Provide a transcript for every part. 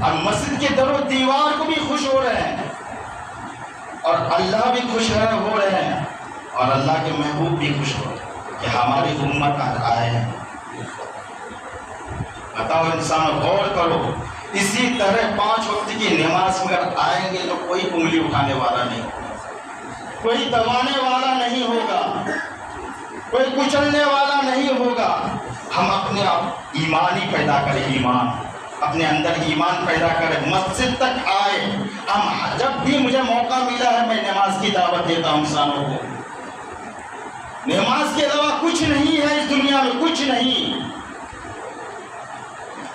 اب مسجد کے در و دیوار کو بھی خوش ہو رہے ہیں اور اللہ بھی خوش ہو رہے ہیں اور اللہ کے محبوب بھی خوش ہو رہے ہیں کہ ہماری امت آئے ہیں۔ بتاؤ انسان، غور کرو، اسی طرح 5 وقت کی نماز میں اگر آئیں گے تو کوئی انگلی اٹھانے والا نہیں، کوئی دبانے والا نہیں ہوگا، کوئی کچلنے والا نہیں ہوگا۔ ہم اپنے آپ ایمانی پیدا کریں، ایمان اپنے اندر ایمان پیدا کریں، مسجد تک آئے۔ ہم جب بھی مجھے موقع ملا ہے میں نماز کی دعوت دیتا ہوں انسانوں کو۔ نماز کے علاوہ کچھ نہیں ہے اس دنیا میں، کچھ نہیں۔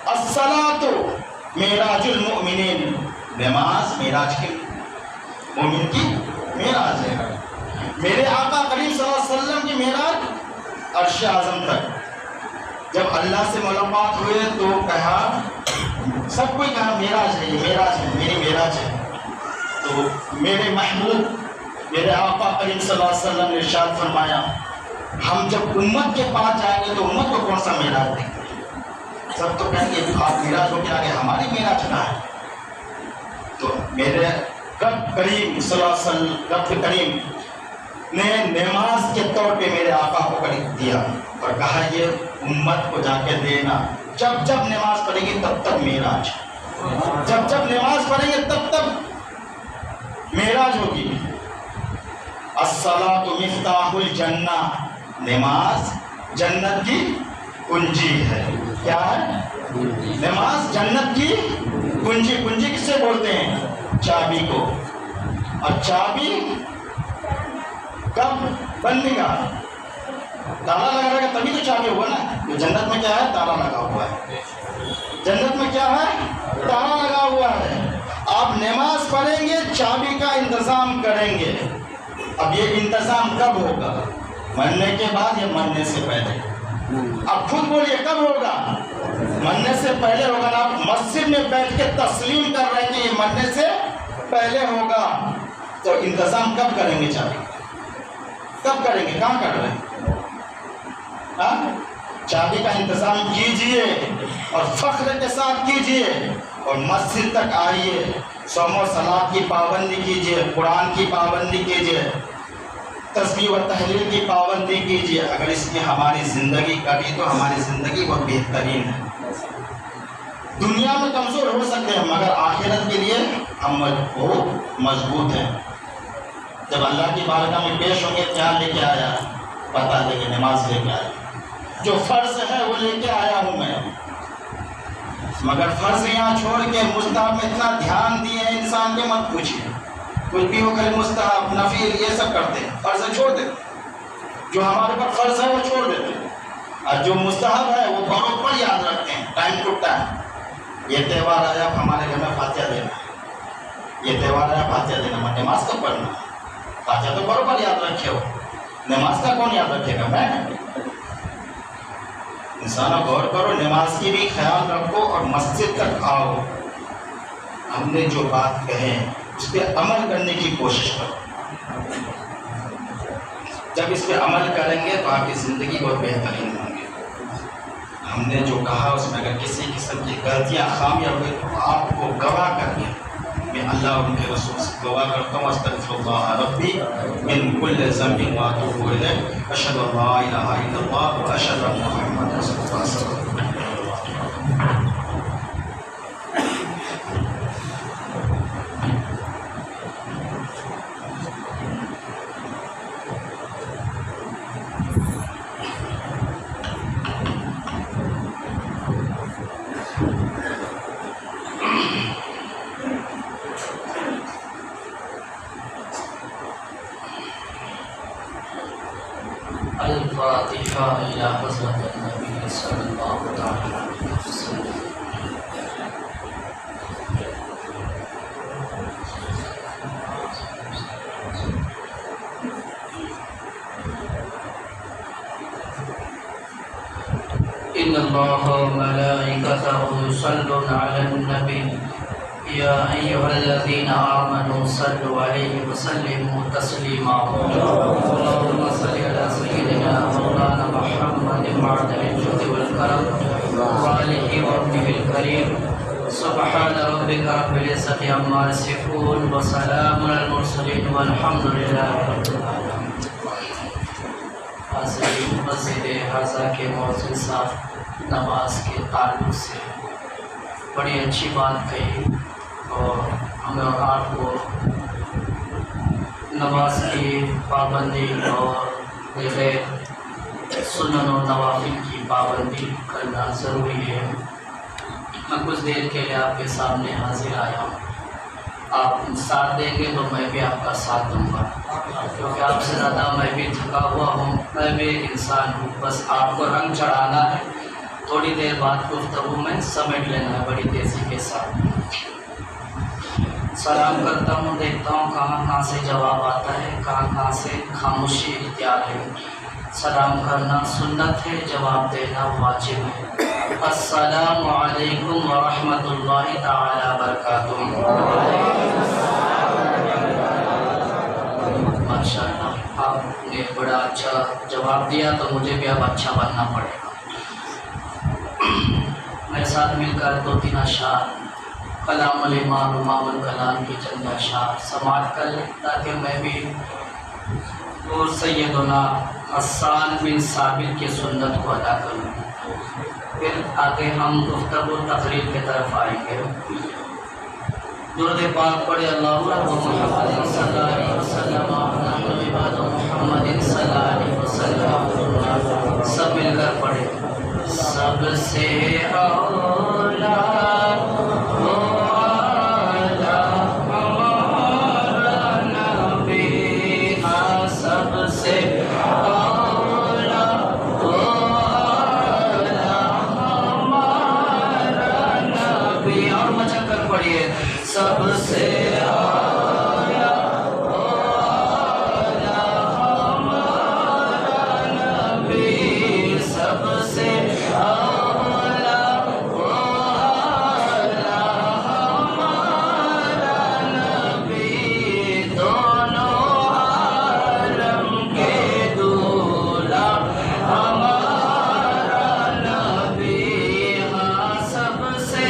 الصلاۃ معراج المؤمنین، نماز معراج کے مومن کی معراج ہے۔ میرے آقا کریم صلی اللہ علیہ وسلم کی معراج عرش اعظم تک۔ جب اللہ سے ملاقات ہوئے تو کہا، سب کوئی کہا معراج ہے، یہ معراج ہے، میری معراج ہے۔ تو میرے محبوب میرے آقا کریم صلی اللہ علیہ وسلم نے ارشاد فرمایا، ہم جب امت کے پاس جائیں گے تو امت کو کون سا معراج دیں گے؟ سب تو کہیں گے آپ معراج ہو کے آگے ہماری معراج کہاں ہے؟ تو میرے رب کریم صلی اللہ علیہ وسلم، رب کریم نے نماز کے طور پہ میرے آقا کو قریب دیا اور کہا یہ امت کو جا کے دینا، جب جب نماز پڑھیں گے تب تک معراج، جب جب نماز پڑھیں گے تب تک معراج ہوگی۔ الصلاۃ مفتاح الجنہ، نماز جنت کی کنجی ہے۔ کیا ہے؟ نماز جنت کی کنجی۔ کنجی کس سے بولتے ہیں؟ چابی کو۔ اور چابی کب بننے گا؟ تالا لگا رہے گا تبھی تو چابی ہوگا نا۔ تو جنت میں کیا ہے؟ تالا لگا ہوا ہے۔ جنت میں کیا ہے؟ تالا لگا ہوا ہے۔ آپ نماز پڑھیں گے، چابی کا انتظام کریں گے۔ اب یہ انتظام کب ہوگا؟ مرنے کے بعد یا مرنے سے پہلے؟ اب خود بولیے کب ہوگا؟ مرنے سے پہلے ہوگا نا۔ آپ مسجد میں بیٹھ کے تسلیم کر رہے ہیں کہ یہ مرنے سے پہلے ہوگا، تو انتظام کب کریں گے؟ چابی کب کریں گے؟ کہاں کر رہے ہیں؟ چابی کا انتظام کیجئے اور فخر کے ساتھ کیجئے اور مسجد تک آئیے، صوم و صلاۃ کی پابندی کیجئے، قرآن کی پابندی کیجئے، تسبیح و تحلیل کی پابندی کیجئے۔ اگر اس میں ہماری زندگی کٹی تو ہماری زندگی بہت بہترین ہے۔ دنیا میں کمزور ہو سکتے ہیں مگر آخرت کے لیے ہم مضبوط ہیں۔ جب اللہ کی بارگاہ میں پیش ہوں گے، کیا لے کے آیا؟ بتا دیں گے، نماز لے کے آیا، جو فرض ہے وہ لے کے آیا ہوں میں۔ مگر فرض یہاں چھوڑ کے مستحب میں اتنا دھیان دیے ہیں انسان کے، مت پوچھیے۔ کچھ بھی ہو کر مستحب، نفل، یہ سب کرتے ہیں، فرض چھوڑ دیتے۔ جو ہمارے پر فرض ہے وہ چھوڑ دیتے ہیں، اور جو مستحب ہے وہ بروبر یاد رکھتے ہیں۔ ٹائم ٹو ٹائم، یہ تہوار آیا اب ہمارے گھر میں فاتحہ دینا، یہ تہوار آیا فاتحہ دینا، میں نماز کب پڑھنا؟ فاتحہ تو بروبر یاد رکھے ہو، نماز کا کون یاد رکھے گا؟ میں۔ انسانوں غور کرو، نماز کی بھی خیال رکھو اور مسجد تک آؤ۔ ہم نے جو بات کہے اس پہ عمل کرنے کی کوشش کرو۔ جب اس پہ عمل کریں گے تو آپ کی زندگی بہت بہترین ہوں گی۔ ہم نے جو کہا اس میں اگر کسی قسم کی غلطیاں، خامیاں ہوئی تو آپ کو گواہ کر کے میں اللہ اور ان کے رسول سے گواہ کرتا ہوں، استغفر اللہ ربی من کل ذنب واتوب الیہ، اشہد ان لا الہ الا اللہ واشہد ان محمد رسول اللہ صلی اللہ علیہ وسلم۔ الفاتحة إلى حضرة النبي صلى الله عليه وسلم۔ إن الله وملائكته يصلون على النبي يا أيها الذين آمنوا صلوا عليه وسلموا تسليما اللهم صل على سيدنا مولانا محمد معدن الجود والكرم وآله وابنه الكريم سبحان ربك رب العزة عما يصفون وسلام على المرسلين والحمد لله رب العالمين. حاضرین، مسجد حاضرہ کے موضوع صاحب نماز کے تعلق سے بڑی اچھی بات کہی اور ہمیں اور آپ کو نماز کی پابندی اور غیر سنن و نوافل کی پابندی کرنا ضروری ہے. میں کچھ دیر کے لیے آپ کے سامنے حاضر آیا ہوں. آپ ساتھ دیں گے تو میں بھی آپ کا ساتھ دوں گا، کیونکہ آپ سے زیادہ میں بھی تھکا ہوا ہوں. میں بھی ایک انسان ہوں، بس آپ کو رنگ چڑھانا ہے. تھوڑی دیر بعد گفتگو میں سمیٹ لینا ہے بڑی تیزی کے ساتھ. سلام کرتا ہوں، دیکھتا ہوں کہاں سے جواب آتا ہے، کہاں سے خاموشی اختیار ہے. سلام کرنا سنت ہے، جواب دینا واجب ہے. السلام علیکم ورحمۃ اللہ تعالی وبرکاتہ. ماشاء اللہ، آپ نے بڑا اچھا جواب دیا تو مجھے بھی اب اچھا بننا پڑے گا. میرے ساتھ مل کر 2-3 اشعار کلام الامام امام الکلام کی چند اشعار سماعت کر لیں تاکہ میں بھی اور سیدنا حسان بن ثابت کی سنت کو ادا کروں. پھر آگے ہم گفتگو تقریر کی طرف آئیں گے. درود پاک پڑھے اللہم محمد صلی اللہ علیہ وسلم عباد محمد صلی اللہ علیہ وسلم. سب مل کر پڑھے. سب سے اولا سب سے آیا ہمارا نبی، سب سے آیا ہمارا نبی، دونوں عالم کے دولا ہمارا نبی. ہاں سب سے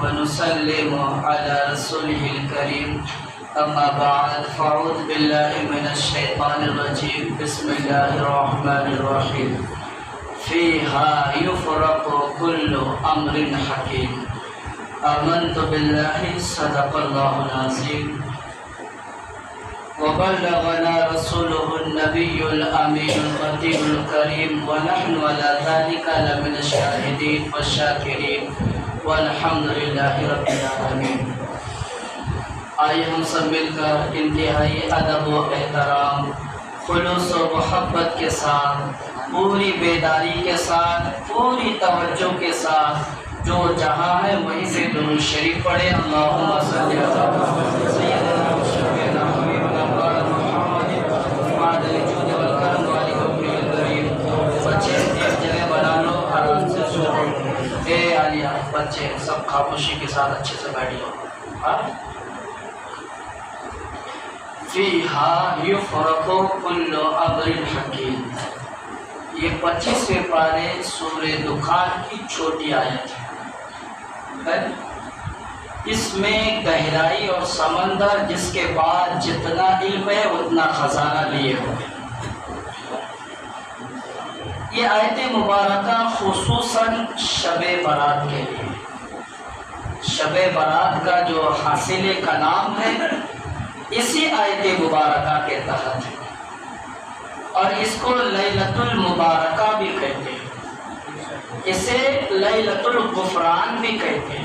ونسلم على رسوله الكريم. أما بعد فأعوذ بالله من الشيطان الرجيم. بسم الله الرحمن الرحيم. فيها يفرق كل أمر حكيم. آمنت بالله صدق الله العظيم. وبلغنا رسوله النبي الأمين الخطيب الكريم ونحن على ذلك لمن الشاهدين والشاكرين والحمد للہ رب العالمین. آئیے ہم سب مل کر انتہائی ادب و احترام، خلوص و محبت کے ساتھ پوری بیداری کے ساتھ پوری توجہ کے ساتھ جو جہاں ہے وہیں سے درود شریف پڑھے. اللہم صلی علی سیدنا شفیعنا حبیبنا محمد وعلى الجود والکرم والکفر الکریم. بچے ایک جگہ بنا لو، آرام سے سو. اے عالیہ بچے سب خاموشی کے ساتھ اچھے سے بیٹھ جاؤ. فیہا یفرق کل امر حکیم. یہ 25ویں پارے سورہ دخان کی چھوٹی آیت ہے. اس میں گہرائی اور سمندر جس کے بعد جتنا علم ہے اتنا خزانہ لیے ہوئے. یہ آیت مبارکہ خصوصاً شب برات کے لیے، شب برات کا جو حاصل کلام ہے اسی آیت مبارکہ کے تحت ہے. اور اس کو لیلۃ المبارکہ بھی کہتے ہیں، اسے لیلۃ الغفران بھی کہتے ہیں،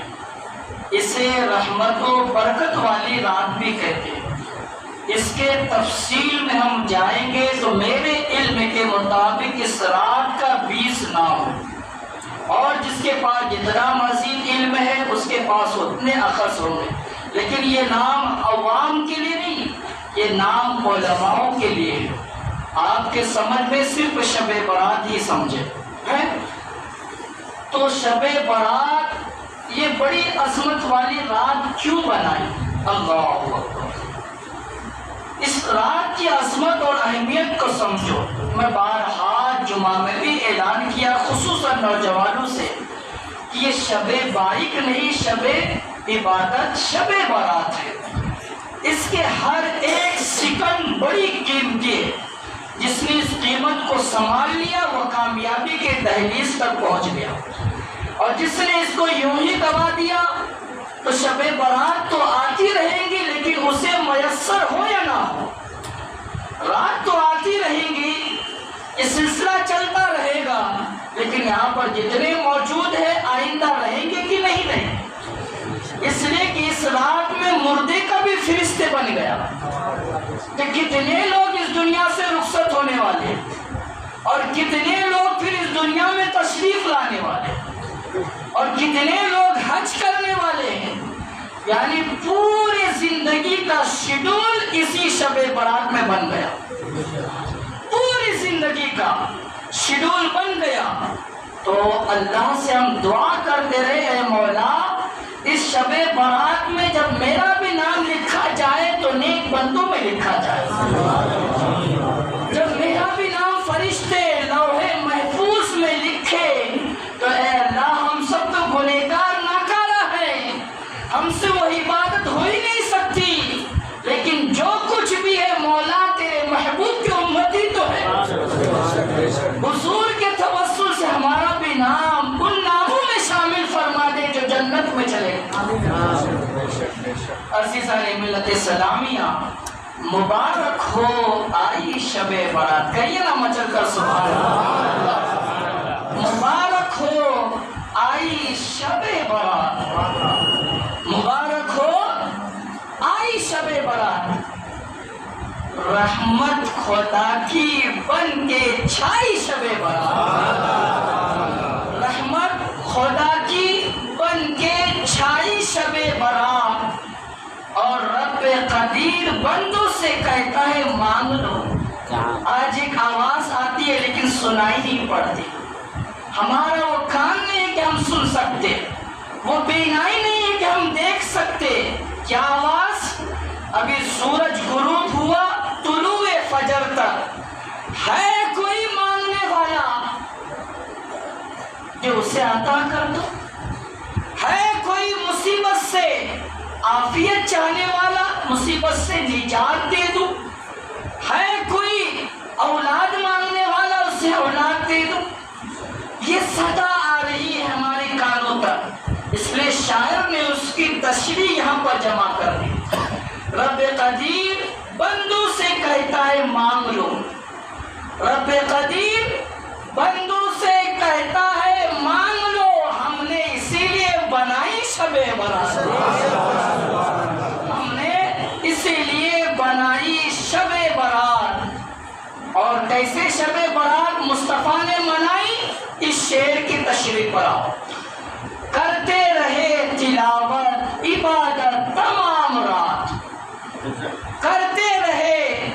اسے رحمت و برکت والی رات بھی کہتے ہیں. اس کے تفصیل میں ہم جائیں گے تو میرے علم کے مطابق اس رات کا 20 نام ہے، اور جس کے پاس جتنا مزید علم ہے اس کے پاس اتنے اخذ ہوں گے. لیکن یہ نام عوام کے لیے نہیں، یہ نام علماؤں کے لیے ہے. آپ کے سمجھ میں صرف شب برات ہی سمجھے ہیں. تو شب برات یہ بڑی عظمت والی رات کیوں بنائی؟ اللہ اکبر. اس رات کی عظمت اور اہمیت کو سمجھو. میں بارہا جمعہ میں بھی اعلان کیا خصوصاً نوجوانوں سے کہ یہ شب بارک نہیں، شب عبادت، شب برات ہے. اس کے ہر ایک سیکنڈ بڑی قیمتی ہے. جس نے اس قیمت کو سنبھال لیا وہ کامیابی کے دہلیز تک پہنچ گیا، اور جس نے اس کو یوں ہی گوا دیا تو شب برات تو آتی رہیں گی لیکن اسے میسر ہو یا نہ ہو، رات تو آتی رہیں گی، یہ سلسلہ چلتا رہے گا، لیکن یہاں پر جتنے موجود ہیں آئندہ رہیں گے کہ نہیں رہیں گے. اس لیے کہ اس رات میں مردے کا بھی فرشتے بن گیا کہ کتنے لوگ اس دنیا سے رخصت ہونے والے ہیں اور کتنے لوگ پھر اس دنیا میں تشریف لانے والے ہیں اور کتنے لوگ حج کرنے والے ہیں. یعنی پورے زندگی کا شیڈول اسی شب برات میں بن گیا، پوری زندگی کا شیڈول بن گیا. تو اللہ سے ہم دعا کرتے رہے، اے مولا اس شب برات میں جب میرا بھی نام لکھا جائے تو نیک بندوں میں لکھا جائے. جب میرا بھی نام فرشتے لوح محفوظ میں لکھے تو اے اللہ ہم سب تو گنہگار ناکارہ ہیں، ہم سے وہ عبادت ہو ہی نہیں سکتی، لیکن جو کچھ بھی ہے مولا تیرے محبوب کی امتی تو ہے. حضور کے توسل سے ہمارا بھی نام ان ناموں میں شامل فرما دے جو جنت میں چلے. عزیزان ملت اسلامیہ، مبارک ہو آئی شب برات. کہیے نا مچل کر سبحان اللہ. مبارک ہو آئی شب برات، مبارک ہو آئی شب برات. رحمت خدا کی بن کے چھائی شب برات، رحمت خدا کی بن کے چھائی شب برات. اور رب قدیر بندوں سے کہتا ہے مانگ لو. آج ایک آواز آتی ہے لیکن سنائی نہیں پڑتی. ہمارا وہ کان نہیں ہے کہ ہم سن سکتے، وہ بینائی نہیں ہے کہ ہم دیکھ سکتے. کیا آواز؟ ابھی سورج غروب ہوا طلوع فجر تک ہے کوئی مانگنے والا جو اسے عطا کر دو؟ ہے کوئی مصیبت سے عافیت چاہنے والا مصیبت سے نجات دے دو؟ ہے کوئی اولاد مانگنے والا اسے اولاد دے دو؟ یہ صدا آ رہی ہے ہمارے کانوں تک، اس لیے شاعر نے اس کی تشریح یہاں پر جمع کر دی. رب قدیر بندوں سے کہتا ہے مانگ لو. رب قدیر بندوں سے کہتا ہے مانگ لو. ہم نے اسی لیے بنائی شب برات، ہم نے اسی لیے بنائی شب برات. اور کیسے شب برات مصطفیٰ نے منائی، اس شعر کی تشریح پر آؤ۔ کرتے رہے تلاوت عبادت تمام رات، کرتے رہے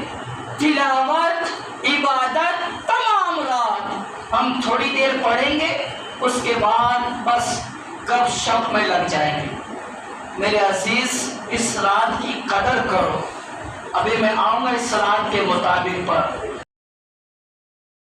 تلاوت عبادت تمام رات۔ ہم تھوڑی دیر پڑھیں گے، اس کے بعد بس گپ شپ میں لگ جائیں گے۔ میرے عزیز، اس رات کی قدر کرو۔ ابھی میں آؤں گا اس رات کے مطابق پر۔